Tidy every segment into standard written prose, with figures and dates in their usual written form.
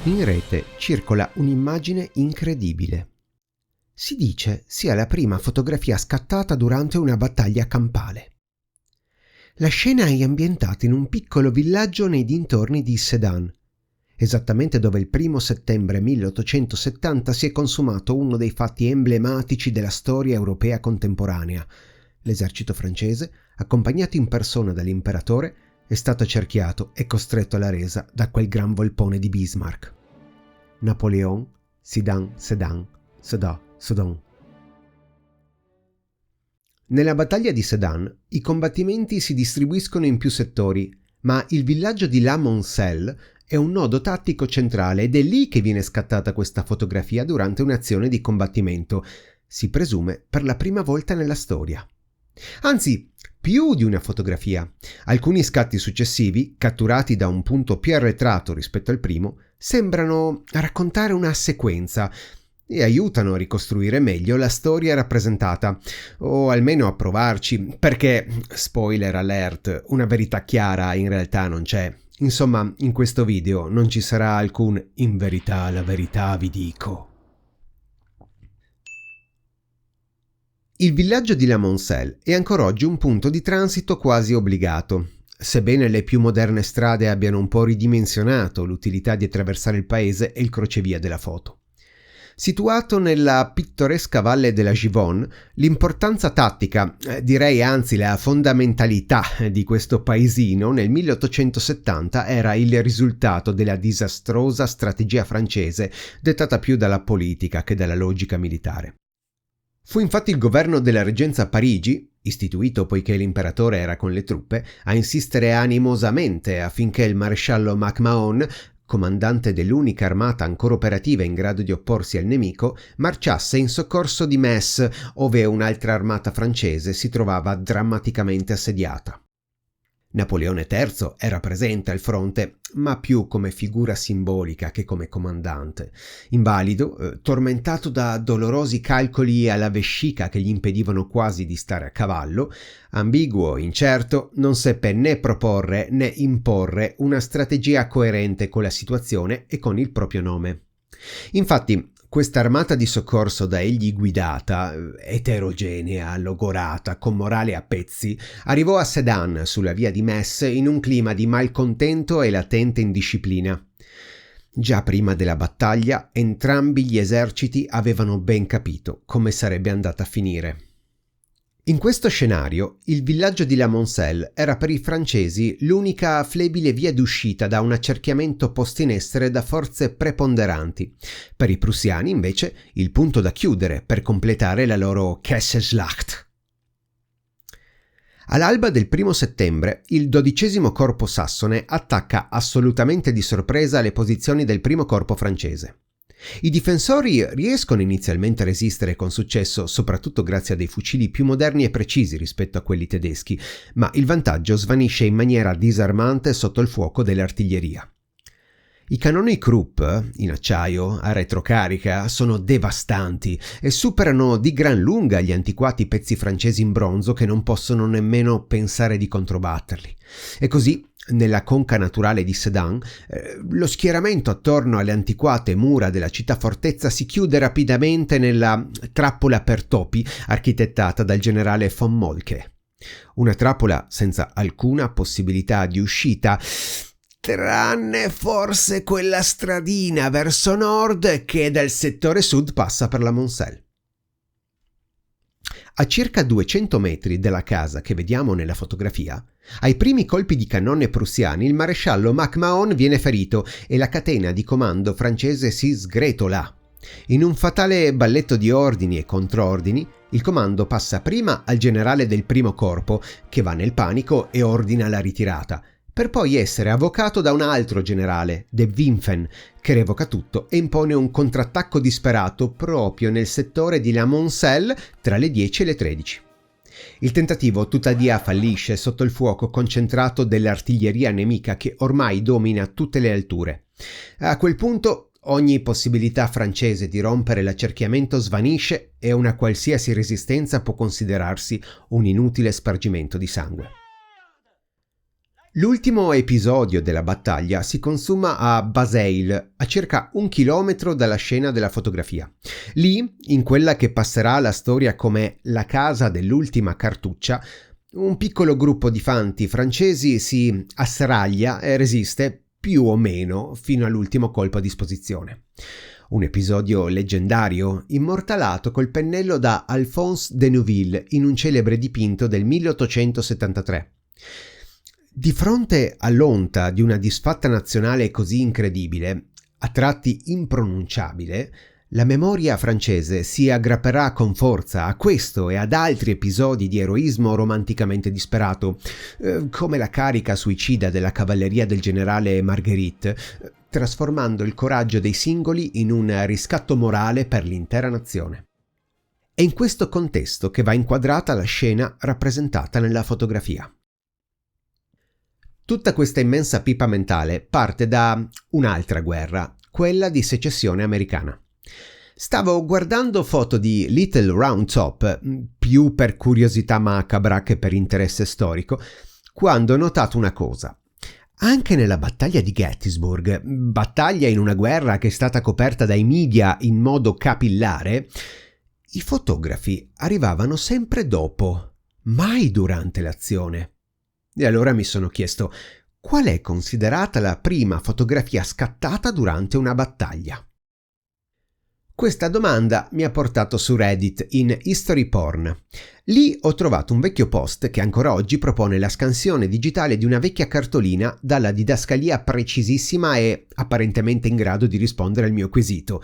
In rete circola un'immagine incredibile. Si dice sia la prima fotografia scattata durante una battaglia campale. La scena è ambientata in un piccolo villaggio nei dintorni di Sedan, esattamente dove il 1 settembre 1870 si è consumato uno dei fatti emblematici della storia europea contemporanea. L'esercito francese, accompagnato in persona dall'imperatore, è stato accerchiato e costretto alla resa da quel gran volpone di Bismarck. Napoléon, Sedan, Sedan, Sedan, Sedan. Nella battaglia di Sedan i combattimenti si distribuiscono in più settori, ma il villaggio di La Moncelle è un nodo tattico centrale ed è lì che viene scattata questa fotografia durante un'azione di combattimento, si presume per la prima volta nella storia. Anzi, più di una fotografia. Alcuni scatti successivi, catturati da un punto più arretrato rispetto al primo, sembrano raccontare una sequenza e aiutano a ricostruire meglio la storia rappresentata, o almeno a provarci, perché, spoiler alert, una verità chiara in realtà non c'è. Insomma, in questo video non ci sarà alcun "in verità la verità vi dico". Il villaggio di La Moncelle è ancora oggi un punto di transito quasi obbligato, sebbene le più moderne strade abbiano un po' ridimensionato l'utilità di attraversare il paese e il crocevia della foto. Situato nella pittoresca valle della Givonne, l'importanza tattica, direi anzi la fondamentalità di questo paesino nel 1870 era il risultato della disastrosa strategia francese, dettata più dalla politica che dalla logica militare. Fu infatti il governo della reggenza a Parigi, istituito poiché l'imperatore era con le truppe, a insistere animosamente affinché il maresciallo MacMahon, comandante dell'unica armata ancora operativa in grado di opporsi al nemico, marciasse in soccorso di Metz, ove un'altra armata francese si trovava drammaticamente assediata. Napoleone III era presente al fronte, ma più come figura simbolica che come comandante. Invalido, tormentato da dolorosi calcoli alla vescica che gli impedivano quasi di stare a cavallo, ambiguo, incerto, non seppe né proporre né imporre una strategia coerente con la situazione e con il proprio nome. Infatti, questa armata di soccorso da egli guidata, eterogenea, logorata, con morale a pezzi, arrivò a Sedan, sulla via di Metz, in un clima di malcontento e latente indisciplina. Già prima della battaglia, entrambi gli eserciti avevano ben capito come sarebbe andata a finire. In questo scenario, il villaggio di La Moncelle era per i francesi l'unica flebile via d'uscita da un accerchiamento posto in essere da forze preponderanti. Per i prussiani, invece, il punto da chiudere per completare la loro Kesselschlacht. All'alba del 1 settembre, il 12° corpo sassone attacca assolutamente di sorpresa le posizioni del 1° corpo francese. I difensori riescono inizialmente a resistere con successo, soprattutto grazie a dei fucili più moderni e precisi rispetto a quelli tedeschi, ma il vantaggio svanisce in maniera disarmante sotto il fuoco dell'artiglieria. I cannoni Krupp, in acciaio, a retrocarica, sono devastanti e superano di gran lunga gli antiquati pezzi francesi in bronzo che non possono nemmeno pensare di controbatterli. E così, nella conca naturale di Sedan, lo schieramento attorno alle antiquate mura della città fortezza si chiude rapidamente nella trappola per topi architettata dal generale von Moltke. Una trappola senza alcuna possibilità di uscita, tranne forse quella stradina verso nord che dal settore sud passa per la Moncelle. A circa 200 metri dalla casa che vediamo nella fotografia, ai primi colpi di cannone prussiani il maresciallo MacMahon viene ferito e la catena di comando francese si sgretola. In un fatale balletto di ordini e controordini, il comando passa prima al generale del 1° corpo, che va nel panico e ordina la ritirata, per poi essere avvocato da un altro generale, De Wimpfen, che revoca tutto e impone un contrattacco disperato proprio nel settore di La Moncelle tra le 10 e le 13. Il tentativo tuttavia fallisce sotto il fuoco concentrato dell'artiglieria nemica che ormai domina tutte le alture. A quel punto ogni possibilità francese di rompere l'accerchiamento svanisce e una qualsiasi resistenza può considerarsi un inutile spargimento di sangue. L'ultimo episodio della battaglia si consuma a Bazeil, a circa 1 chilometro dalla scena della fotografia. Lì, in quella che passerà alla storia come la casa dell'ultima cartuccia, un piccolo gruppo di fanti francesi si asserraglia e resiste più o meno fino all'ultimo colpo a disposizione. Un episodio leggendario, immortalato col pennello da Alphonse de Neuville in un celebre dipinto del 1873. Di fronte all'onta di una disfatta nazionale così incredibile, a tratti impronunciabile, la memoria francese si aggrapperà con forza a questo e ad altri episodi di eroismo romanticamente disperato, come la carica suicida della cavalleria del generale Marguerite, trasformando il coraggio dei singoli in un riscatto morale per l'intera nazione. È in questo contesto che va inquadrata la scena rappresentata nella fotografia. Tutta questa immensa pipa mentale parte da un'altra guerra, quella di secessione americana. Stavo guardando foto di Little Round Top, più per curiosità macabra che per interesse storico, quando ho notato una cosa. Anche nella battaglia di Gettysburg, battaglia in una guerra che è stata coperta dai media in modo capillare, i fotografi arrivavano sempre dopo, mai durante l'azione. E allora mi sono chiesto, qual è considerata la prima fotografia scattata durante una battaglia? Questa domanda mi ha portato su Reddit in History Porn. Lì ho trovato un vecchio post che ancora oggi propone la scansione digitale di una vecchia cartolina dalla didascalia precisissima e apparentemente in grado di rispondere al mio quesito.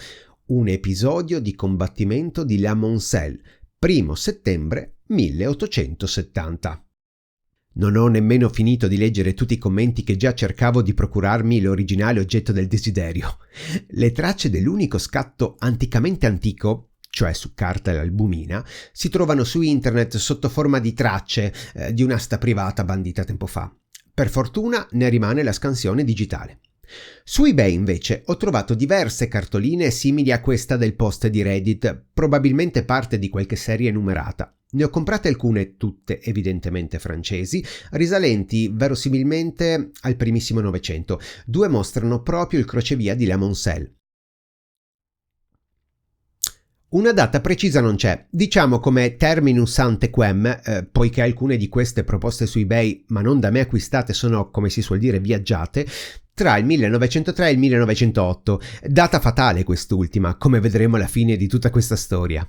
Un episodio di combattimento di La Moncelle, 1 settembre 1870. Non ho nemmeno finito di leggere tutti i commenti che già cercavo di procurarmi l'originale oggetto del desiderio. Le tracce dell'unico scatto anticamente antico, cioè su carta e albumina, si trovano su internet sotto forma di tracce di un'asta privata bandita tempo fa. Per fortuna ne rimane la scansione digitale. Su eBay invece ho trovato diverse cartoline simili a questa del post di Reddit, probabilmente parte di qualche serie numerata. Ne ho comprate alcune, tutte evidentemente francesi, risalenti verosimilmente al primissimo Novecento. 2 mostrano proprio il crocevia di La Moncelle. Una data precisa non c'è, diciamo come terminus ante quem, poiché alcune di queste proposte su eBay, ma non da me acquistate, sono, come si suol dire, viaggiate, tra il 1903 e il 1908, data fatale quest'ultima, come vedremo alla fine di tutta questa storia.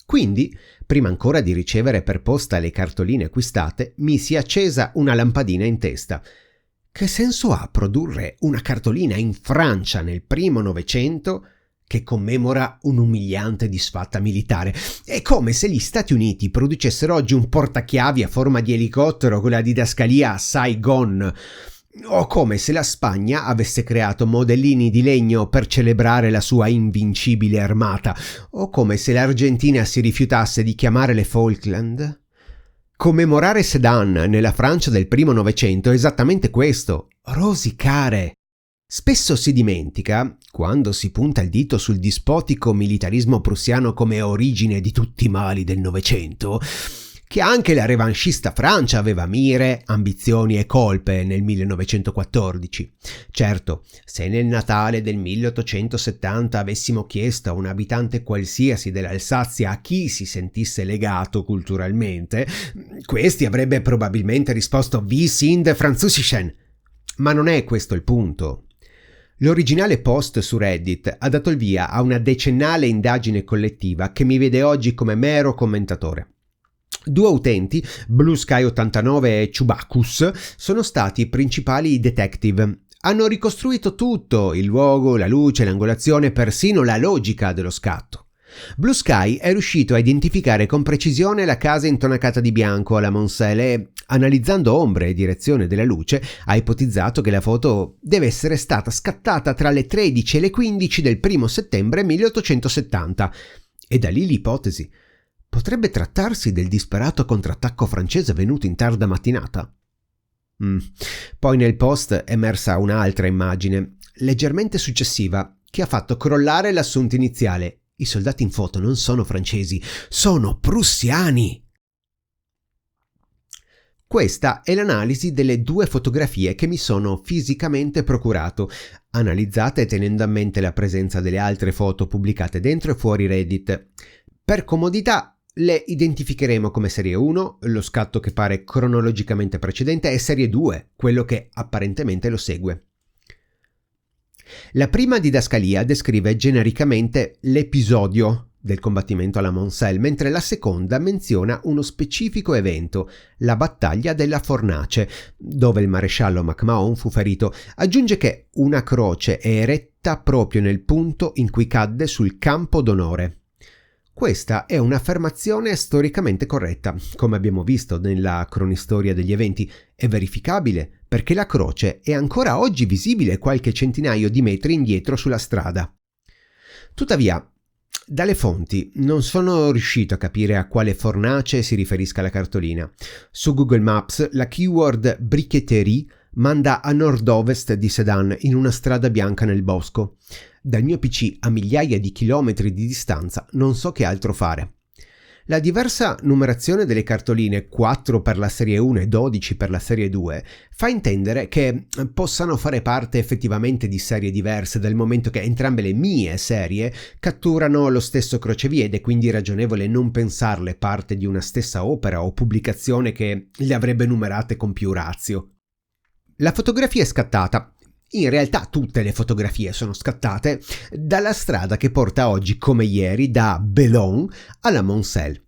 Quindi, prima ancora di ricevere per posta le cartoline acquistate, mi si è accesa una lampadina in testa. Che senso ha produrre una cartolina in Francia nel primo Novecento che commemora un'umiliante disfatta militare? È come se gli Stati Uniti producessero oggi un portachiavi a forma di elicottero con la didascalia a Saigon, o come se la Spagna avesse creato modellini di legno per celebrare la sua invincibile armata, o come se l'Argentina si rifiutasse di chiamare le Falkland. Commemorare Sedan nella Francia del primo Novecento è esattamente questo, rosicare. Spesso si dimentica, quando si punta il dito sul dispotico militarismo prussiano come origine di tutti i mali del Novecento, che anche la revanchista Francia aveva mire, ambizioni e colpe nel 1914. Certo, se nel Natale del 1870 avessimo chiesto a un abitante qualsiasi dell'Alsazia a chi si sentisse legato culturalmente, questi avrebbe probabilmente risposto «Wir sind Französischen». Ma non è questo il punto. L'originale post su Reddit ha dato il via a una decennale indagine collettiva che mi vede oggi come mero commentatore. 2 utenti, Blue Sky 89 e Chubacus, sono stati i principali detective. Hanno ricostruito tutto, il luogo, la luce, l'angolazione, persino la logica dello scatto. Blue Sky è riuscito a identificare con precisione la casa intonacata di bianco alla Moncelle e, analizzando ombre e direzione della luce, ha ipotizzato che la foto deve essere stata scattata tra le 13 e le 15 del 1 settembre 1870. E da lì l'ipotesi. Potrebbe trattarsi del disperato contrattacco francese venuto in tarda mattinata? Poi nel post è emersa un'altra immagine, leggermente successiva, che ha fatto crollare l'assunto iniziale. I soldati in foto non sono francesi, sono prussiani! Questa è l'analisi delle 2 fotografie che mi sono fisicamente procurato, analizzate tenendo a mente la presenza delle altre foto pubblicate dentro e fuori Reddit. Per comodità le identificheremo come serie 1, lo scatto che pare cronologicamente precedente, e serie 2, quello che apparentemente lo segue. La prima didascalia descrive genericamente l'episodio del combattimento alla Moncel, mentre la seconda menziona uno specifico evento, la battaglia della Fornace, dove il maresciallo MacMahon fu ferito. Aggiunge che una croce è eretta proprio nel punto in cui cadde sul campo d'onore. Questa è un'affermazione storicamente corretta, come abbiamo visto nella cronistoria degli eventi, è verificabile perché la croce è ancora oggi visibile qualche centinaio di metri indietro sulla strada. Tuttavia, dalle fonti non sono riuscito a capire a quale fornace si riferisca la cartolina. Su Google Maps la keyword briqueterie manda a nord-ovest di Sedan in una strada bianca nel bosco. Dal mio PC a migliaia di chilometri di distanza non so che altro fare. La diversa numerazione delle cartoline, 4 per la serie 1 e 12 per la serie 2, fa intendere che possano fare parte effettivamente di serie diverse, dal momento che entrambe le mie serie catturano lo stesso crocevia ed è quindi ragionevole non pensarle parte di una stessa opera o pubblicazione che le avrebbe numerate con più ratio. La fotografia è scattata. In realtà tutte le fotografie sono scattate dalla strada che porta oggi come ieri da Bellon alla Moncel.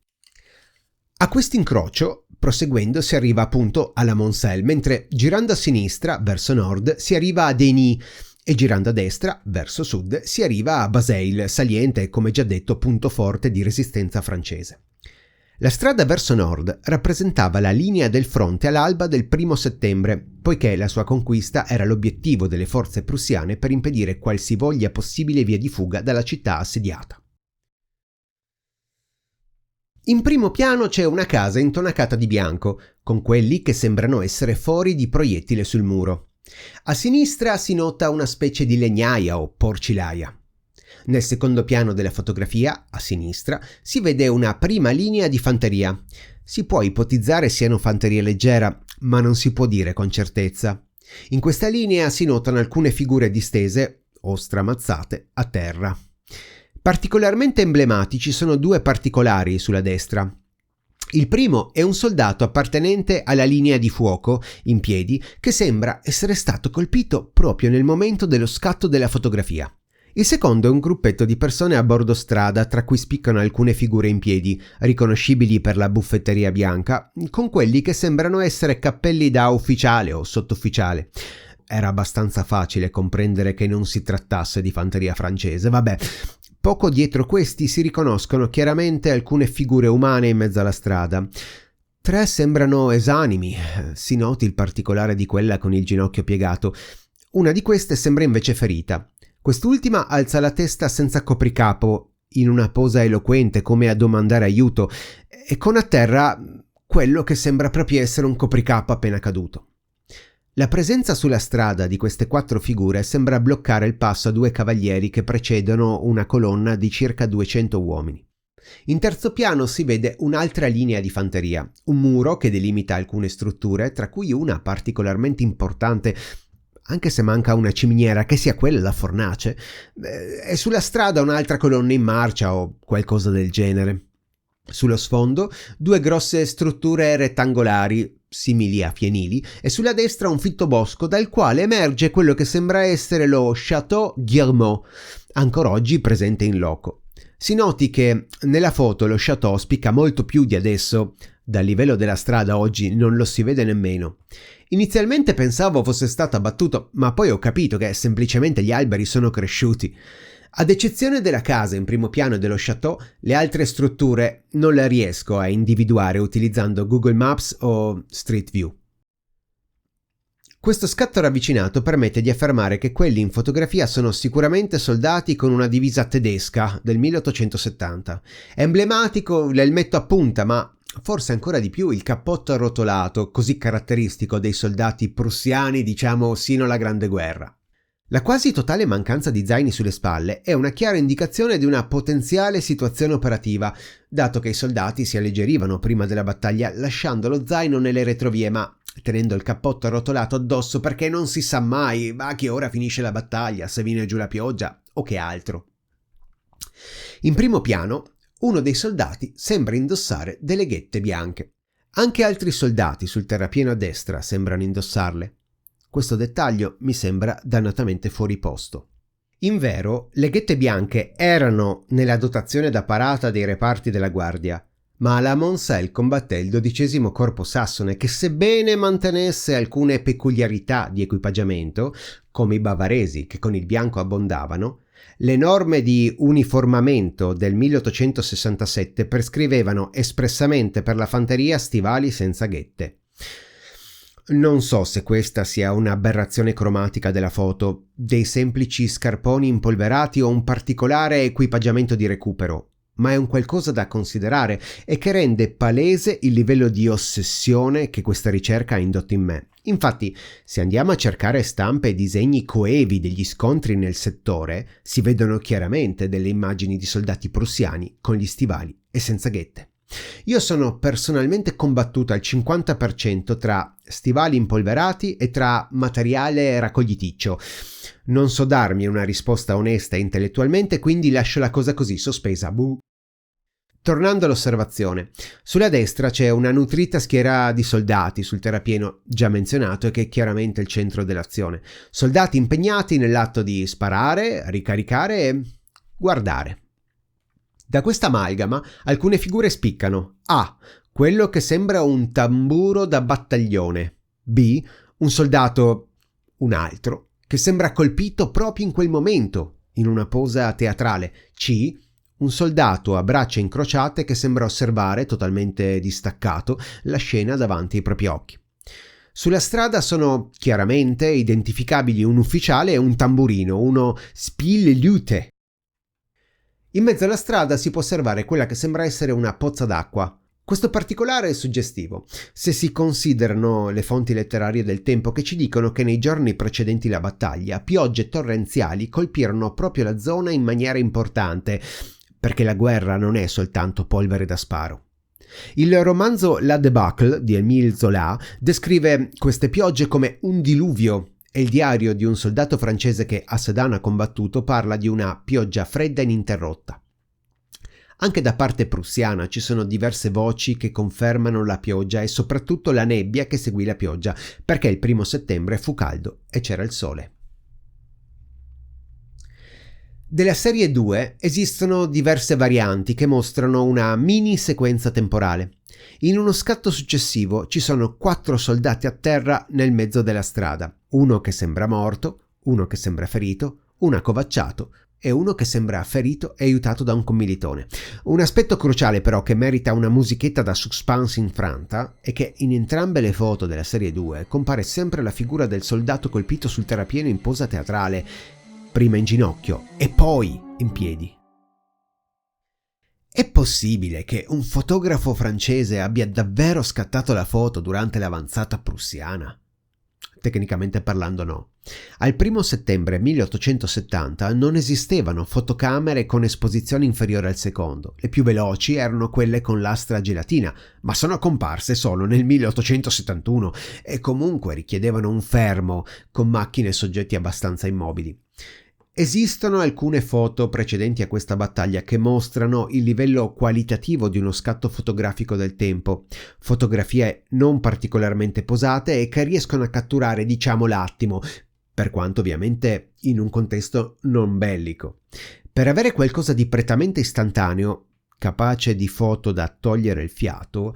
A quest'incrocio, proseguendo, si arriva appunto alla Moncel, mentre girando a sinistra verso nord si arriva a Denis e girando a destra verso sud si arriva a Bazeilles, saliente, come già detto, punto forte di resistenza francese. La strada verso nord rappresentava la linea del fronte all'alba del 1 settembre, poiché la sua conquista era l'obiettivo delle forze prussiane per impedire qualsivoglia possibile via di fuga dalla città assediata. In primo piano c'è una casa intonacata di bianco, con quelli che sembrano essere fori di proiettile sul muro. A sinistra si nota una specie di legnaia o porcilaia. Nel secondo piano della fotografia, a sinistra, si vede una prima linea di fanteria. Si può ipotizzare siano fanteria leggera, ma non si può dire con certezza. In questa linea si notano alcune figure distese o stramazzate a terra. Particolarmente emblematici sono 2 particolari sulla destra. Il primo è un soldato appartenente alla linea di fuoco, in piedi, che sembra essere stato colpito proprio nel momento dello scatto della fotografia. Il secondo è un gruppetto di persone a bordo strada, tra cui spiccano alcune figure in piedi, riconoscibili per la buffetteria bianca, con quelli che sembrano essere cappelli da ufficiale o sottufficiale. Era abbastanza facile comprendere che non si trattasse di fanteria francese, vabbè. Poco dietro questi si riconoscono chiaramente alcune figure umane in mezzo alla strada. 3 sembrano esanimi, si noti il particolare di quella con il ginocchio piegato. Una di queste sembra invece ferita. Quest'ultima alza la testa senza copricapo, in una posa eloquente come a domandare aiuto, e con a terra quello che sembra proprio essere un copricapo appena caduto. La presenza sulla strada di queste 4 figure sembra bloccare il passo a 2 cavalieri che precedono una colonna di circa 200 uomini. In terzo piano si vede un'altra linea di fanteria, un muro che delimita alcune strutture, tra cui una particolarmente importante, anche se manca una ciminiera, che sia quella la fornace, e sulla strada un'altra colonna in marcia o qualcosa del genere. Sullo sfondo 2 grosse strutture rettangolari, simili a fienili, e sulla destra un fitto bosco dal quale emerge quello che sembra essere lo Château Guillemot, ancora oggi presente in loco. Si noti che nella foto lo Château spicca molto più di adesso, dal livello della strada oggi non lo si vede nemmeno. Inizialmente pensavo fosse stato abbattuto, ma poi ho capito che semplicemente gli alberi sono cresciuti. Ad eccezione della casa in primo piano e dello Château, le altre strutture non le riesco a individuare utilizzando Google Maps o Street View. Questo scatto ravvicinato permette di affermare che quelli in fotografia sono sicuramente soldati con una divisa tedesca del 1870. È emblematico l'elmetto a punta, ma forse ancora di più il cappotto arrotolato, così caratteristico dei soldati prussiani, diciamo, sino alla Grande Guerra. La quasi totale mancanza di zaini sulle spalle è una chiara indicazione di una potenziale situazione operativa, dato che i soldati si alleggerivano prima della battaglia lasciando lo zaino nelle retrovie ma tenendo il cappotto arrotolato addosso perché non si sa mai a che ora finisce la battaglia, se viene giù la pioggia o che altro. In primo piano, uno dei soldati sembra indossare delle ghette bianche. Anche altri soldati sul terrapieno a destra sembrano indossarle. Questo dettaglio mi sembra dannatamente fuori posto. Invero, le ghette bianche erano nella dotazione da parata dei reparti della guardia, ma la Moncel combatté il 12° Corpo Sassone che, sebbene mantenesse alcune peculiarità di equipaggiamento, come i bavaresi che con il bianco abbondavano, le norme di uniformamento del 1867 prescrivevano espressamente per la fanteria stivali senza ghette. Non so se questa sia un'aberrazione cromatica della foto, dei semplici scarponi impolverati o un particolare equipaggiamento di recupero, ma è un qualcosa da considerare e che rende palese il livello di ossessione che questa ricerca ha indotto in me. Infatti, se andiamo a cercare stampe e disegni coevi degli scontri nel settore, si vedono chiaramente delle immagini di soldati prussiani con gli stivali e senza ghette. Io sono personalmente combattuto al 50% tra stivali impolverati e tra materiale raccogliticcio. Non so darmi una risposta onesta intellettualmente, quindi lascio la cosa così sospesa. Tornando all'osservazione, sulla destra c'è una nutrita schiera di soldati sul terrapieno già menzionato e che è chiaramente il centro dell'azione. Soldati impegnati nell'atto di sparare, ricaricare e guardare. Da questa amalgama alcune figure spiccano. A. Quello che sembra un tamburo da battaglione. B. Un soldato, un altro, che sembra colpito proprio in quel momento, in una posa teatrale. C. Un soldato a braccia incrociate che sembra osservare, totalmente distaccato, la scena davanti ai propri occhi. Sulla strada sono chiaramente identificabili un ufficiale e un tamburino, uno Spielleute. In mezzo alla strada si può osservare quella che sembra essere una pozza d'acqua. Questo particolare è suggestivo, se si considerano le fonti letterarie del tempo che ci dicono che nei giorni precedenti la battaglia piogge torrenziali colpirono proprio la zona in maniera importante, perché la guerra non è soltanto polvere da sparo. Il romanzo La Débâcle di Émile Zola descrive queste piogge come un diluvio e il diario di un soldato francese che a Sedan ha combattuto parla di una pioggia fredda ininterrotta. Anche da parte prussiana ci sono diverse voci che confermano la pioggia e soprattutto la nebbia che seguì la pioggia, perché il 1° settembre fu caldo e c'era il sole. Della serie 2 esistono diverse varianti che mostrano una mini sequenza temporale. In uno scatto successivo ci sono 4 soldati a terra nel mezzo della strada, uno che sembra morto, uno che sembra ferito, uno accovacciato e uno che sembra ferito e aiutato da un commilitone. Un aspetto cruciale però che merita una musichetta da suspense infranta è che in entrambe le foto della serie 2 compare sempre la figura del soldato colpito sul terrapieno in posa teatrale, prima in ginocchio e poi in piedi. È possibile che un fotografo francese abbia davvero scattato la foto durante l'avanzata prussiana? Tecnicamente parlando no. Al 1° settembre 1870 non esistevano fotocamere con esposizione inferiore al secondo. Le più veloci erano quelle con lastra a gelatina, ma sono comparse solo nel 1871 e comunque richiedevano un fermo con macchine e soggetti abbastanza immobili. Esistono alcune foto precedenti a questa battaglia che mostrano il livello qualitativo di uno scatto fotografico del tempo, fotografie non particolarmente posate e che riescono a catturare, diciamo, l'attimo, per quanto ovviamente in un contesto non bellico. Per avere qualcosa di prettamente istantaneo, capace di foto da togliere il fiato,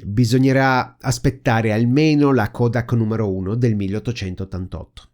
bisognerà aspettare almeno la Kodak numero 1 del 1888.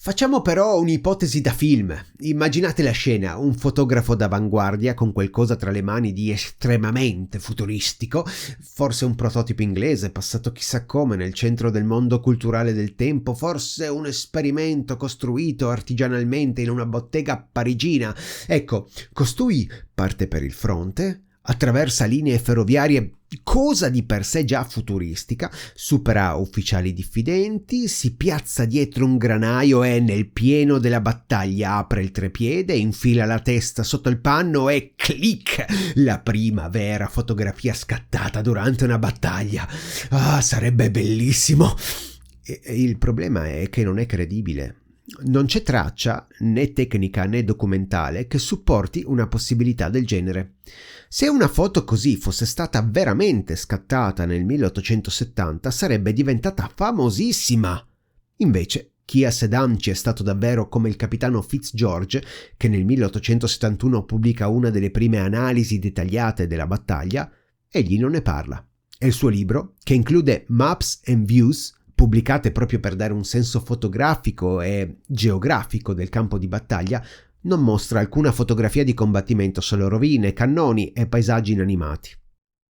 Facciamo però un'ipotesi da film. Immaginate la scena, un fotografo d'avanguardia con qualcosa tra le mani di estremamente futuristico, forse un prototipo inglese passato chissà come nel centro del mondo culturale del tempo, forse un esperimento costruito artigianalmente in una bottega parigina. Ecco, costui parte per il fronte, attraversa linee ferroviarie cosa di per sé già futuristica, supera ufficiali diffidenti, si piazza dietro un granaio e nel pieno della battaglia apre il trepiede, infila la testa sotto il panno e clic! La prima vera fotografia scattata durante una battaglia. Ah, sarebbe bellissimo! Il problema è che non è credibile. Non c'è traccia, né tecnica né documentale, che supporti una possibilità del genere. Se una foto così fosse stata veramente scattata nel 1870, sarebbe diventata famosissima. Invece, chi a Sedan ci è stato davvero come il capitano Fitzgeorge, che nel 1871 pubblica una delle prime analisi dettagliate della battaglia, egli non ne parla. E il suo libro, che include Maps and Views, pubblicate proprio per dare un senso fotografico e geografico del campo di battaglia, non mostra alcuna fotografia di combattimento, solo rovine, cannoni e paesaggi inanimati.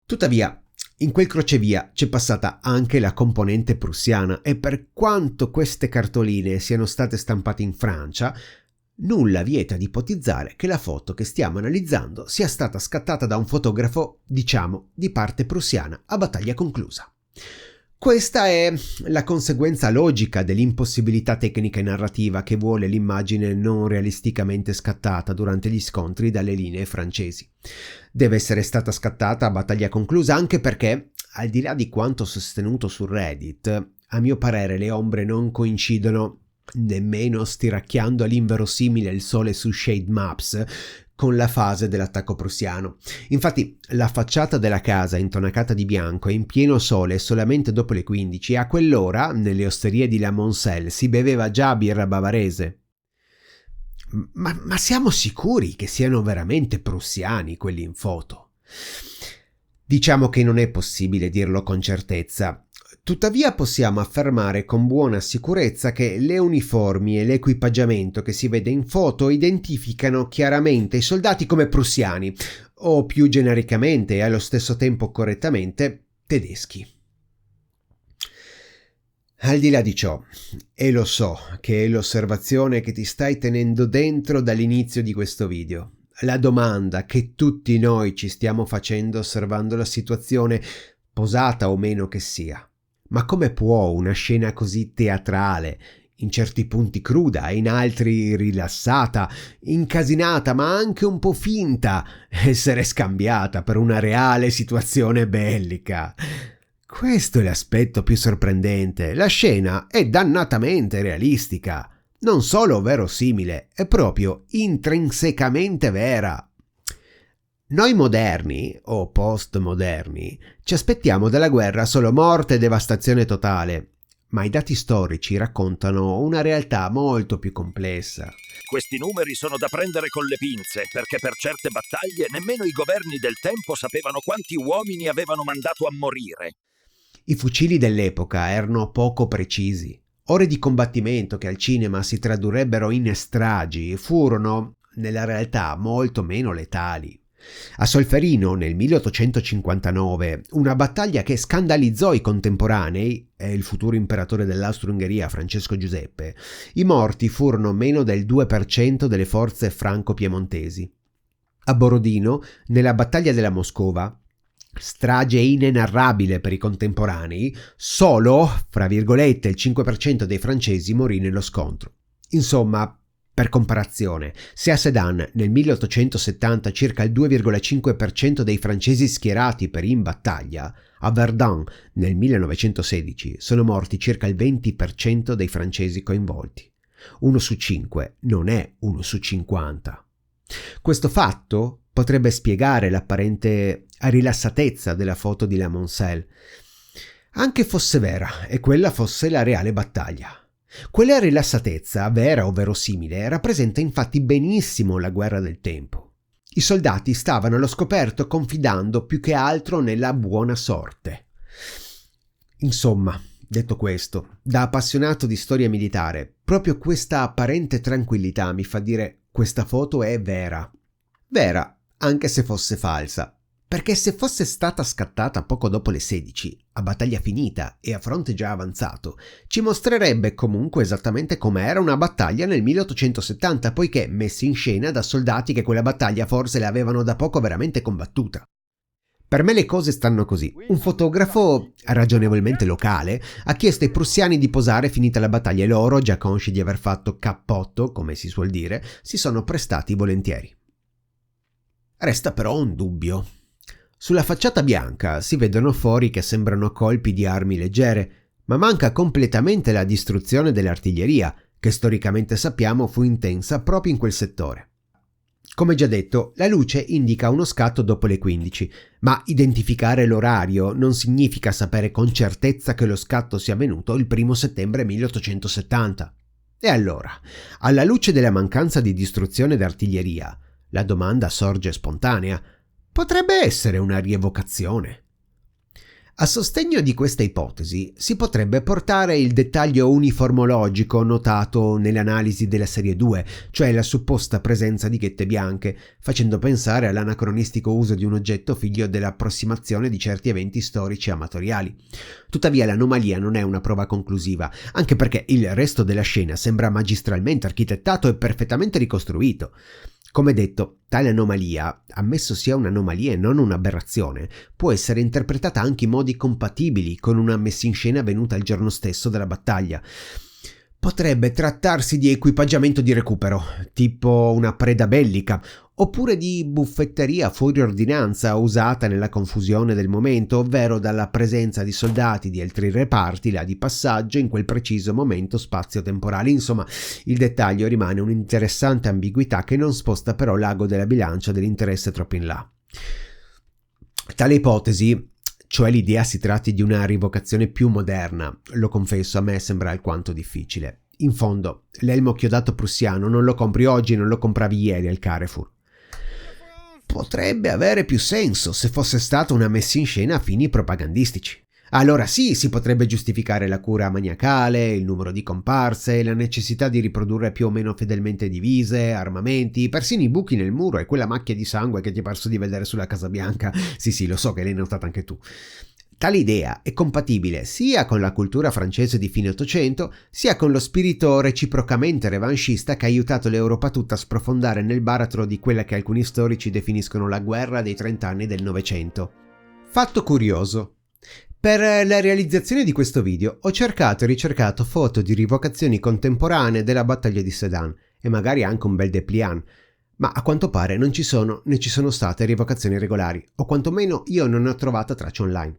Tuttavia, in quel crocevia c'è passata anche la componente prussiana e per quanto queste cartoline siano state stampate in Francia, nulla vieta di ipotizzare che la foto che stiamo analizzando sia stata scattata da un fotografo, diciamo, di parte prussiana a battaglia conclusa. Questa è la conseguenza logica dell'impossibilità tecnica e narrativa che vuole l'immagine non realisticamente scattata durante gli scontri dalle linee francesi. Deve essere stata scattata a battaglia conclusa anche perché, al di là di quanto sostenuto su Reddit, a mio parere le ombre non coincidono, nemmeno stiracchiando all'inverosimile il sole su Shade Maps, con la fase dell'attacco prussiano. Infatti la facciata della casa intonacata di bianco è in pieno sole solamente dopo le 15 e a quell'ora nelle osterie di La Moncel si beveva già birra bavarese. Ma siamo sicuri che siano veramente prussiani quelli in foto? Diciamo che non è possibile dirlo con certezza. Tuttavia possiamo affermare con buona sicurezza che le uniformi e l'equipaggiamento che si vede in foto identificano chiaramente i soldati come prussiani, o più genericamente e allo stesso tempo correttamente tedeschi. Al di là di ciò, e lo so che è l'osservazione che ti stai tenendo dentro dall'inizio di questo video, la domanda che tutti noi ci stiamo facendo osservando la situazione, posata o meno che sia. Ma come può una scena così teatrale, in certi punti cruda, in altri rilassata, incasinata ma anche un po' finta, essere scambiata per una reale situazione bellica? Questo è l'aspetto più sorprendente. La scena è dannatamente realistica, non solo verosimile, è proprio intrinsecamente vera. Noi moderni, o postmoderni, ci aspettiamo dalla guerra solo morte e devastazione totale, ma i dati storici raccontano una realtà molto più complessa. Questi numeri sono da prendere con le pinze, perché per certe battaglie nemmeno i governi del tempo sapevano quanti uomini avevano mandato a morire. I fucili dell'epoca erano poco precisi. Ore di combattimento che al cinema si tradurrebbero in stragi furono, nella realtà, molto meno letali. A Solferino nel 1859, una battaglia che scandalizzò i contemporanei e il futuro imperatore dell'Austro-Ungheria Francesco Giuseppe, i morti furono meno del 2% delle forze franco-piemontesi. A Borodino, nella battaglia della Moscova, strage inenarrabile per i contemporanei, solo, fra virgolette, il 5% dei francesi morì nello scontro. Insomma, per comparazione, se a Sedan nel 1870 circa il 2,5% dei francesi schierati per in battaglia, a Verdun nel 1916 sono morti circa il 20% dei francesi coinvolti. 1 su 5 non è 1 su 50. Questo fatto potrebbe spiegare l'apparente rilassatezza della foto di La Moncel, anche fosse vera e quella fosse la reale battaglia. Quella rilassatezza, vera o verosimile, rappresenta infatti benissimo la guerra del tempo. I soldati stavano allo scoperto confidando più che altro nella buona sorte. Insomma, detto questo, da appassionato di storia militare, proprio questa apparente tranquillità mi fa dire: questa foto è vera. Vera, anche se fosse falsa. Perché se fosse stata scattata poco dopo le 16, a battaglia finita e a fronte già avanzato, ci mostrerebbe comunque esattamente com'era una battaglia nel 1870, poiché messi in scena da soldati che quella battaglia forse l'avevano da poco veramente combattuta. Per me le cose stanno così. Un fotografo, ragionevolmente locale, ha chiesto ai prussiani di posare finita la battaglia e loro, già consci di aver fatto cappotto, come si suol dire, si sono prestati volentieri. Resta però un dubbio. Sulla facciata bianca si vedono fori che sembrano colpi di armi leggere, ma manca completamente la distruzione dell'artiglieria, che storicamente sappiamo fu intensa proprio in quel settore. Come già detto, la luce indica uno scatto dopo le 15, ma identificare l'orario non significa sapere con certezza che lo scatto sia avvenuto il 1 settembre 1870. E allora, alla luce della mancanza di distruzione d'artiglieria, la domanda sorge spontanea: potrebbe essere una rievocazione? A sostegno di questa ipotesi si potrebbe portare il dettaglio uniformologico notato nell'analisi della serie 2, cioè la supposta presenza di ghette bianche, facendo pensare all'anacronistico uso di un oggetto figlio dell'approssimazione di certi eventi storici amatoriali. Tuttavia l'anomalia non è una prova conclusiva, anche perché il resto della scena sembra magistralmente architettato e perfettamente ricostruito. Come detto, tale anomalia, ammesso sia un'anomalia e non un'aberrazione, può essere interpretata anche in modi compatibili con una messa in scena avvenuta il giorno stesso della battaglia. Potrebbe trattarsi di equipaggiamento di recupero, tipo una preda bellica, oppure di buffetteria fuori ordinanza usata nella confusione del momento, ovvero dalla presenza di soldati di altri reparti là di passaggio in quel preciso momento spazio-temporale. Insomma, il dettaglio rimane un'interessante ambiguità che non sposta però l'ago della bilancia dell'interesse troppo in là. Tale ipotesi, cioè l'idea si tratti di una rivocazione più moderna, lo confesso, a me sembra alquanto difficile. In fondo, l'elmo chiodato prussiano non lo compri oggi e non lo compravi ieri al Carrefour. Potrebbe avere più senso se fosse stata una messa in scena a fini propagandistici. Allora sì, si potrebbe giustificare la cura maniacale, il numero di comparse, la necessità di riprodurre più o meno fedelmente divise, armamenti, persino i buchi nel muro e quella macchia di sangue che ti è parso di vedere sulla Casa Bianca. Sì, lo so che l'hai notata anche tu. Tale idea è compatibile sia con la cultura francese di fine Ottocento, sia con lo spirito reciprocamente revanchista che ha aiutato l'Europa tutta a sprofondare nel baratro di quella che alcuni storici definiscono la guerra dei 30 anni del Novecento. Fatto curioso. Per la realizzazione di questo video ho cercato e ricercato foto di rivocazioni contemporanee della battaglia di Sedan e magari anche un bel dépliant, ma a quanto pare non ci sono né ci sono state rivocazioni regolari, o quantomeno io non ne ho trovata traccia online.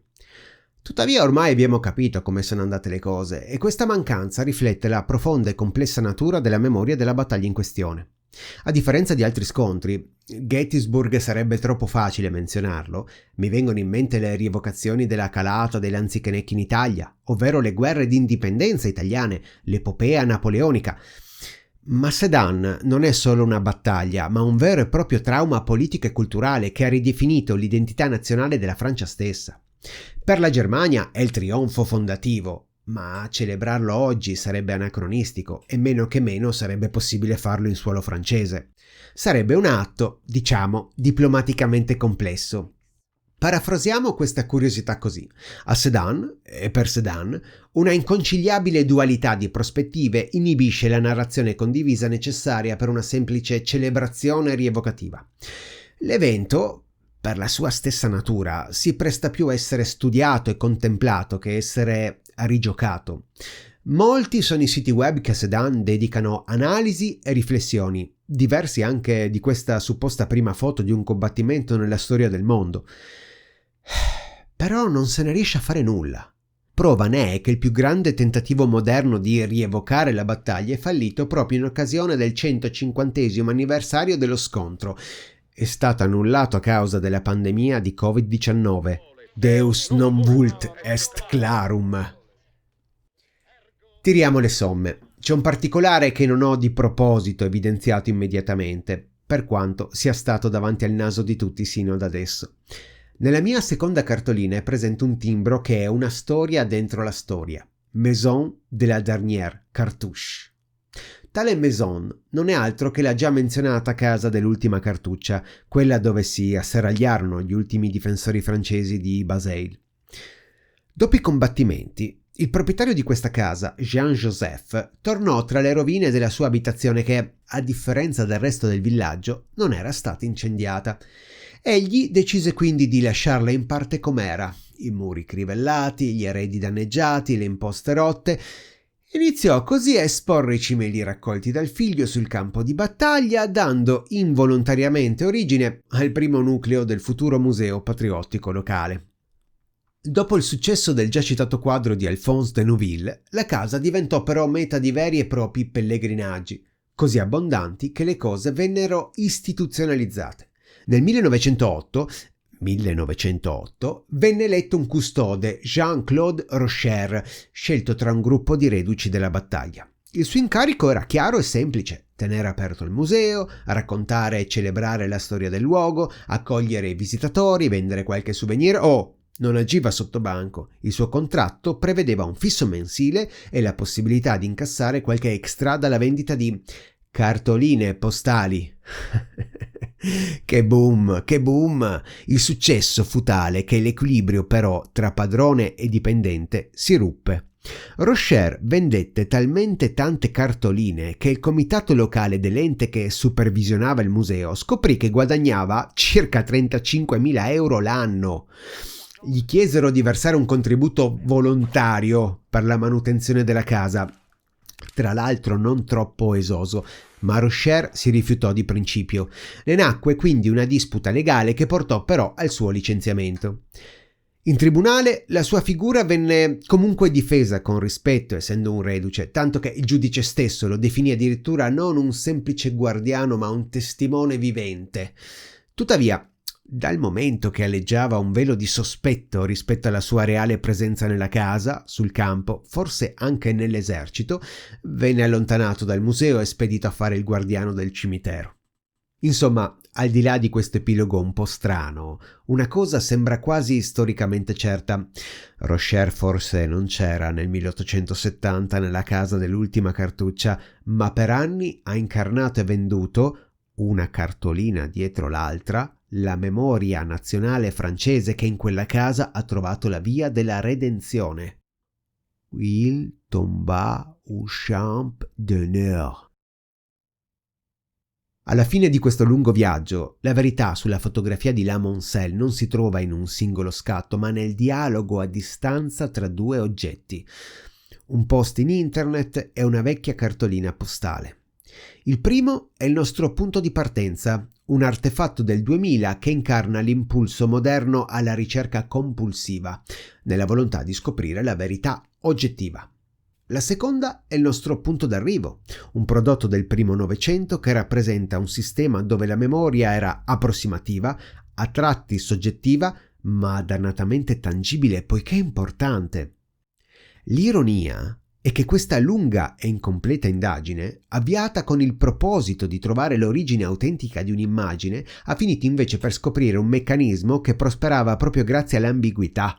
Tuttavia ormai abbiamo capito come sono andate le cose e questa mancanza riflette la profonda e complessa natura della memoria della battaglia in questione. A differenza di altri scontri, Gettysburg sarebbe troppo facile menzionarlo, mi vengono in mente le rievocazioni della calata dei Lanzichenecchi in Italia, ovvero le guerre di indipendenza italiane, l'epopea napoleonica. Ma Sedan non è solo una battaglia, ma un vero e proprio trauma politico e culturale che ha ridefinito l'identità nazionale della Francia stessa. Per la Germania è il trionfo fondativo, ma celebrarlo oggi sarebbe anacronistico e meno che meno sarebbe possibile farlo in suolo francese. Sarebbe un atto, diciamo, diplomaticamente complesso. Parafrasiamo questa curiosità così. A Sedan, e per Sedan, una inconciliabile dualità di prospettive inibisce la narrazione condivisa necessaria per una semplice celebrazione rievocativa. L'evento, per la sua stessa natura, si presta più a essere studiato e contemplato che essere rigiocato. Molti sono i siti web che a Sedan dedicano analisi e riflessioni, diversi anche di questa supposta prima foto di un combattimento nella storia del mondo. Però non se ne riesce a fare nulla. Prova ne è che il più grande tentativo moderno di rievocare la battaglia è fallito proprio in occasione del 150° anniversario dello scontro. È stato annullato a causa della pandemia di Covid-19. Deus non vult est clarum. Tiriamo le somme. C'è un particolare che non ho di proposito evidenziato immediatamente, per quanto sia stato davanti al naso di tutti sino ad adesso. Nella mia seconda cartolina è presente un timbro che è una storia dentro la storia. Maison de la dernière cartouche. Tale maison non è altro che la già menzionata casa dell'ultima cartuccia, quella dove si asserragliarono gli ultimi difensori francesi di Bazeilles. Dopo i combattimenti, Il proprietario di questa casa, Jean-Joseph, tornò tra le rovine della sua abitazione che, a differenza del resto del villaggio, non era stata incendiata. Egli decise quindi di lasciarla in parte com'era, i muri crivellati, gli arredi danneggiati, le imposte rotte. Iniziò così a esporre i cimeli raccolti dal figlio sul campo di battaglia, dando involontariamente origine al primo nucleo del futuro museo patriottico locale. Dopo il successo del già citato quadro di Alphonse de Neuville, la casa diventò però meta di veri e propri pellegrinaggi, così abbondanti che le cose vennero istituzionalizzate. Nel 1908 venne eletto un custode, Jean-Claude Rocher, scelto tra un gruppo di reduci della battaglia. Il suo incarico era chiaro e semplice: tenere aperto il museo, raccontare e celebrare la storia del luogo, accogliere i visitatori, vendere qualche souvenir. Non agiva sotto banco. Il suo contratto prevedeva un fisso mensile e la possibilità di incassare qualche extra dalla vendita di cartoline postali. Che boom, che boom! Il successo fu tale che l'equilibrio però tra padrone e dipendente si ruppe. Rocher vendette talmente tante cartoline che il comitato locale dell'ente che supervisionava il museo scoprì che guadagnava circa 35.000 euro l'anno. Gli chiesero di versare un contributo volontario per la manutenzione della casa, tra l'altro non troppo esoso, ma Rocher si rifiutò di principio. Ne nacque quindi una disputa legale che portò però al suo licenziamento. In tribunale la sua figura venne comunque difesa con rispetto, essendo un reduce, tanto che il giudice stesso lo definì addirittura non un semplice guardiano ma un testimone vivente. Tuttavia, dal momento che alleggiava un velo di sospetto rispetto alla sua reale presenza nella casa, sul campo, forse anche nell'esercito, venne allontanato dal museo e spedito a fare il guardiano del cimitero. Insomma, al di là di questo epilogo un po' strano, una cosa sembra quasi storicamente certa. Rocher forse non c'era nel 1870 nella casa dell'ultima cartuccia, ma per anni ha incarnato e venduto, una cartolina dietro l'altra, la memoria nazionale francese che in quella casa ha trovato la via della redenzione. Il tomba au champ d'honneur. Alla fine di questo lungo viaggio, la verità sulla fotografia di Lamoncel non si trova in un singolo scatto, ma nel dialogo a distanza tra due oggetti: un post in internet e una vecchia cartolina postale. Il primo è il nostro punto di partenza, un artefatto del 2000 che incarna l'impulso moderno alla ricerca compulsiva, nella volontà di scoprire la verità oggettiva. La seconda è il nostro punto d'arrivo, un prodotto del primo Novecento che rappresenta un sistema dove la memoria era approssimativa, a tratti soggettiva, ma dannatamente tangibile poiché importante. L'ironia è che questa lunga e incompleta indagine, avviata con il proposito di trovare l'origine autentica di un'immagine, ha finito invece per scoprire un meccanismo che prosperava proprio grazie all'ambiguità.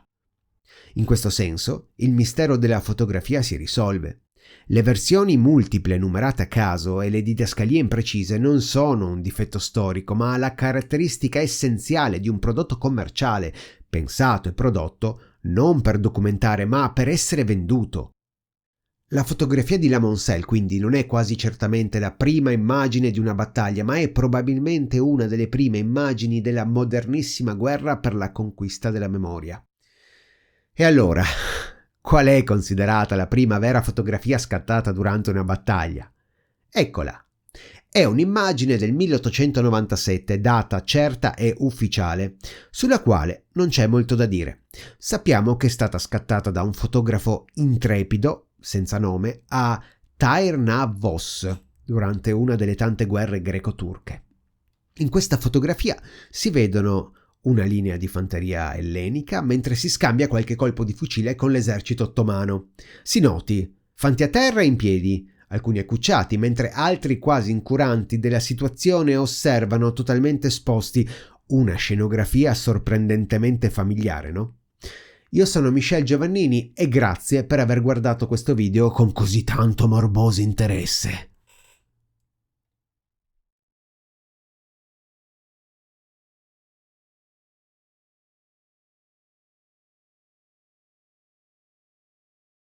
In questo senso, il mistero della fotografia si risolve. Le versioni multiple numerate a caso e le didascalie imprecise non sono un difetto storico, ma la caratteristica essenziale di un prodotto commerciale, pensato e prodotto non per documentare ma per essere venduto. La fotografia di Lamoncel quindi non è quasi certamente la prima immagine di una battaglia, ma è probabilmente una delle prime immagini della modernissima guerra per la conquista della memoria. E allora, qual è considerata la prima vera fotografia scattata durante una battaglia? Eccola! È un'immagine del 1897, data certa e ufficiale, sulla quale non c'è molto da dire. Sappiamo che è stata scattata da un fotografo intrepido, senza nome, a Tair-na-Vos, durante una delle tante guerre greco-turche. In questa fotografia si vedono una linea di fanteria ellenica mentre si scambia qualche colpo di fucile con l'esercito ottomano. Si noti, fanti a terra e in piedi, alcuni accucciati, mentre altri quasi incuranti della situazione osservano totalmente esposti, una scenografia sorprendentemente familiare, no? Io sono Michel Giovannini e grazie per aver guardato questo video con così tanto morboso interesse.